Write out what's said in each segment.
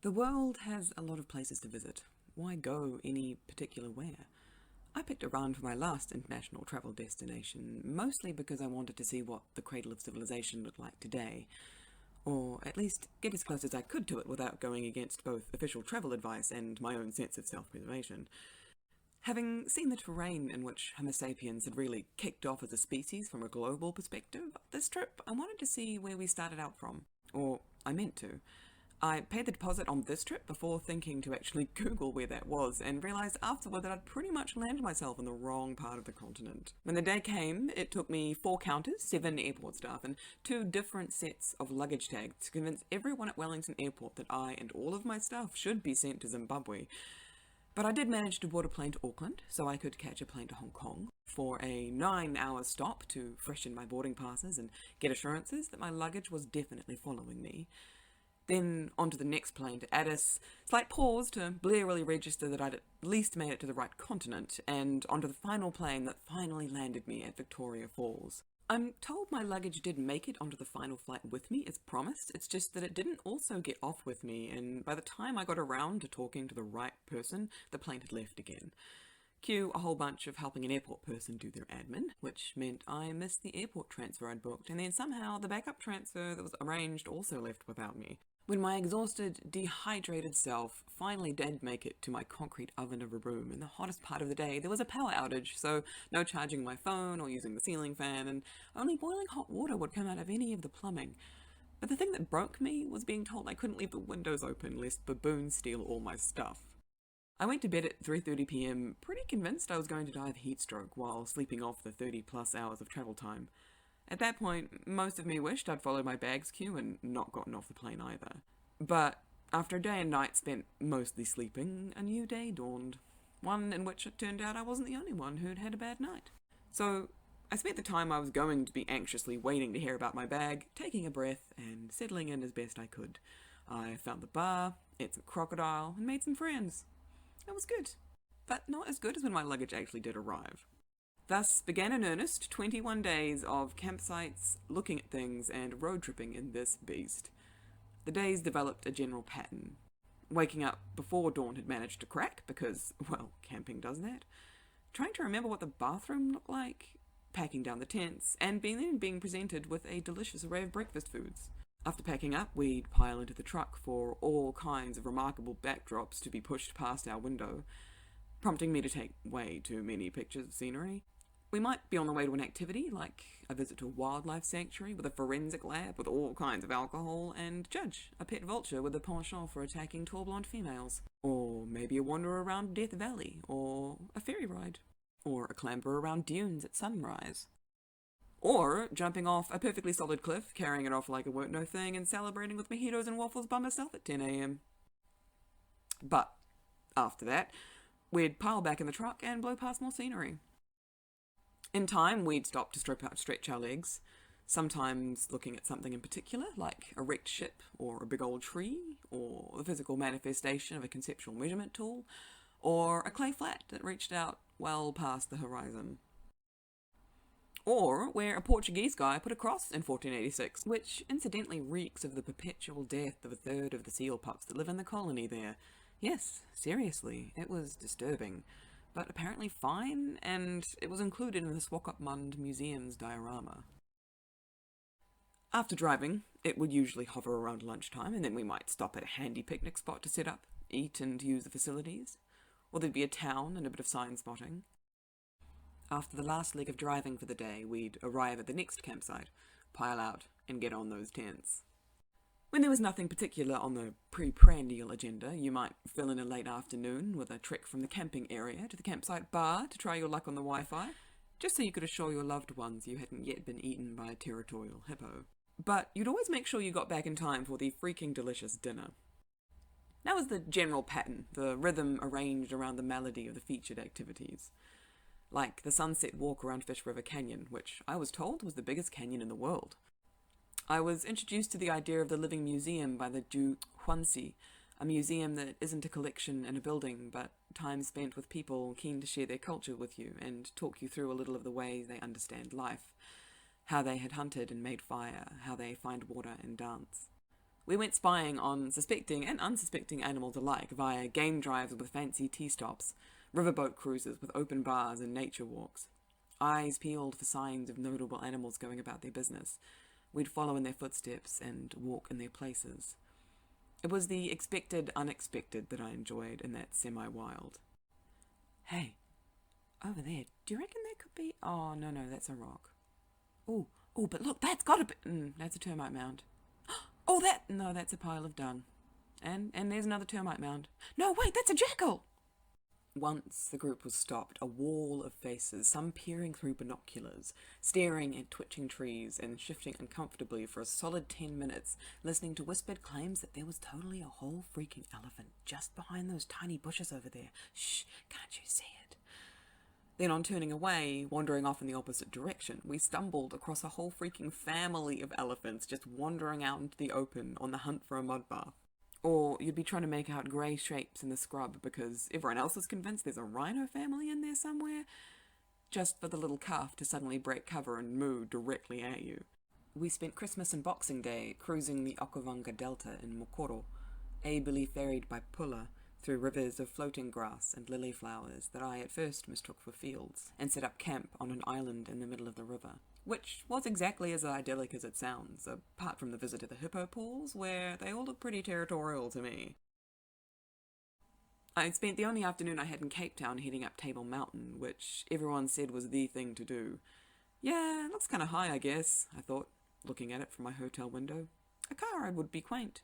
The world has a lot of places to visit. Why go any particular where? I picked Iran for my last international travel destination, mostly because I wanted to see what the cradle of civilization looked like today, or at least get as close as I could to it without going against both official travel advice and my own sense of self-preservation. Having seen the terrain in which Homo sapiens had really kicked off as a species from a global perspective, this trip I wanted to see where we started out from. Or I meant to. I paid the deposit on this trip before thinking to actually Google where that was, and realised afterward that I'd pretty much landed myself in the wrong part of the continent. When the day came, it took me 4 counters, 7 airport staff, and 2 different sets of luggage tags to convince everyone at Wellington Airport that I and all of my stuff should be sent to Zimbabwe. But I did manage to board a plane to Auckland, so I could catch a plane to Hong Kong for a 9-hour stop to freshen my boarding passes and get assurances that my luggage was definitely following me. Then onto the next plane to Addis, slight pause to blearily register that I'd at least made it to the right continent, and onto the final plane that finally landed me at Victoria Falls. I'm told my luggage did make it onto the final flight with me as promised, it's just that it didn't also get off with me, and by the time I got around to talking to the right person, the plane had left again. Cue a whole bunch of helping an airport person do their admin, which meant I missed the airport transfer I'd booked, and then somehow the backup transfer that was arranged also left without me. When my exhausted, dehydrated self finally did make it to my concrete oven of a room in the hottest part of the day, there was a power outage, so no charging my phone or using the ceiling fan, and only boiling hot water would come out of any of the plumbing. But the thing that broke me was being told I couldn't leave the windows open lest baboons steal all my stuff. I went to bed at 3:30 p.m, pretty convinced I was going to die of heat stroke while sleeping off the 30+ hours of travel time. At that point, most of me wished I'd followed my bags queue and not gotten off the plane either. But after a day and night spent mostly sleeping, a new day dawned. One in which it turned out I wasn't the only one who'd had a bad night. So I spent the time I was going to be anxiously waiting to hear about my bag, taking a breath and settling in as best I could. I found the bar, ate some crocodile, and made some friends. It was good, but not as good as when my luggage actually did arrive. Thus began in earnest 21 days of campsites, looking at things, and road tripping in this beast. The days developed a general pattern. Waking up before dawn had managed to crack, because, well, camping does that. Trying to remember what the bathroom looked like. Packing down the tents, and then being presented with a delicious array of breakfast foods. After packing up, we'd pile into the truck for all kinds of remarkable backdrops to be pushed past our window, prompting me to take way too many pictures of scenery. We might be on the way to an activity, like a visit to a wildlife sanctuary with a forensic lab with all kinds of alcohol, and judge a pet vulture with a penchant for attacking tall blonde females. Or maybe a wander around Death Valley, or a ferry ride, or a clamber around dunes at sunrise. Or jumping off a perfectly solid cliff, carrying it off like it weren't no thing, and celebrating with mojitos and waffles by myself at 10 a.m. But after that, we'd pile back in the truck and blow past more scenery. In time, we'd stop to stretch our legs, sometimes looking at something in particular, like a wrecked ship, or a big old tree, or the physical manifestation of a conceptual measurement tool, or a clay flat that reached out well past the horizon. Or where a Portuguese guy put a cross in 1486, which incidentally reeks of the perpetual death of a third of the seal pups that live in the colony there. Yes, seriously, it was disturbing. But apparently fine, and it was included in the Swakopmund Museum's diorama. After driving, it would usually hover around lunchtime, and then we might stop at a handy picnic spot to set up, eat, and use the facilities. Or there'd be a town and a bit of sign spotting. After the last leg of driving for the day, we'd arrive at the next campsite, pile out, and get on those tents. When there was nothing particular on the pre-prandial agenda, you might fill in a late afternoon with a trek from the camping area to the campsite bar to try your luck on the Wi-Fi, just so you could assure your loved ones you hadn't yet been eaten by a territorial hippo. But you'd always make sure you got back in time for the freaking delicious dinner. That was the general pattern, the rhythm arranged around the melody of the featured activities. Like the sunset walk around Fish River Canyon, which I was told was the biggest canyon in the world. I was introduced to the idea of the living museum by the Ju Huanxi, a museum that isn't a collection in a building, but time spent with people keen to share their culture with you and talk you through a little of the ways they understand life, how they had hunted and made fire, how they find water and dance. We went spying on suspecting and unsuspecting animals alike via game drives with fancy tea stops, riverboat cruises with open bars and nature walks. Eyes peeled for signs of notable animals going about their business. We'd follow in their footsteps and walk in their places. It was the expected unexpected that I enjoyed in that semi-wild. Hey, over there, do you reckon that could be... Oh, no, that's a rock. Oh, but look, that's gotta be... that's a termite mound. Oh, No, that's a pile of dung. And there's another termite mound. No, wait, that's a jackal! Once the group was stopped, a wall of faces, some peering through binoculars, staring at twitching trees and shifting uncomfortably for a solid 10 minutes, listening to whispered claims that there was totally a whole freaking elephant just behind those tiny bushes over there. Shh, can't you see it? Then on turning away, wandering off in the opposite direction, we stumbled across a whole freaking family of elephants just wandering out into the open on the hunt for a mud bath. Or you'd be trying to make out grey shapes in the scrub because everyone else is convinced there's a rhino family in there somewhere, just for the little calf to suddenly break cover and moo directly at you. We spent Christmas and Boxing Day cruising the Okavanga Delta in Mokoro, ably ferried by pulla through rivers of floating grass and lily flowers that I at first mistook for fields, and set up camp on an island in the middle of the river, which was exactly as idyllic as it sounds, apart from the visit to the hippo pools, where they all look pretty territorial to me. I spent the only afternoon I had in Cape Town heading up Table Mountain, which everyone said was the thing to do. Yeah, it looks kind of high, I guess, I thought, looking at it from my hotel window. A car ride would be quaint.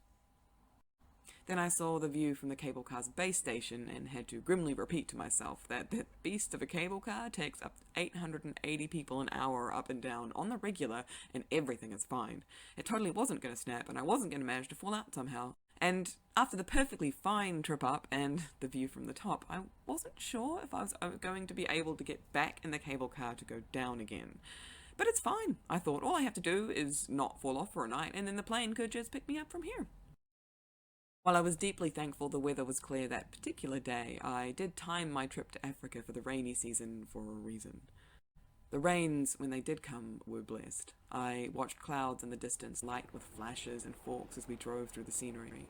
Then I saw the view from the cable car's base station and had to grimly repeat to myself that that beast of a cable car takes up to 880 people an hour up and down on the regular and everything is fine. It totally wasn't going to snap and I wasn't going to manage to fall out somehow. And after the perfectly fine trip up and the view from the top, I wasn't sure if I was going to be able to get back in the cable car to go down again. But it's fine, I thought. All I have to do is not fall off for a night and then the plane could just pick me up from here. While I was deeply thankful the weather was clear that particular day, I did time my trip to Africa for the rainy season for a reason. The rains, when they did come, were blessed. I watched clouds in the distance light with flashes and forks as we drove through the scenery.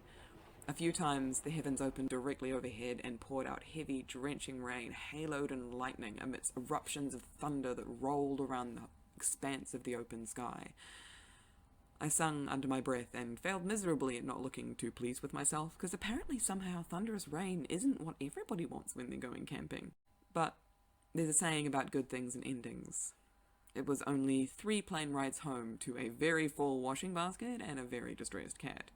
A few times the heavens opened directly overhead and poured out heavy, drenching rain, haloed in lightning amidst eruptions of thunder that rolled around the expanse of the open sky. I sung under my breath and failed miserably at not looking too pleased with myself, because apparently somehow thunderous rain isn't what everybody wants when they're going camping. But there's a saying about good things and endings. It was only 3 plane rides home to a very full washing basket and a very distressed cat.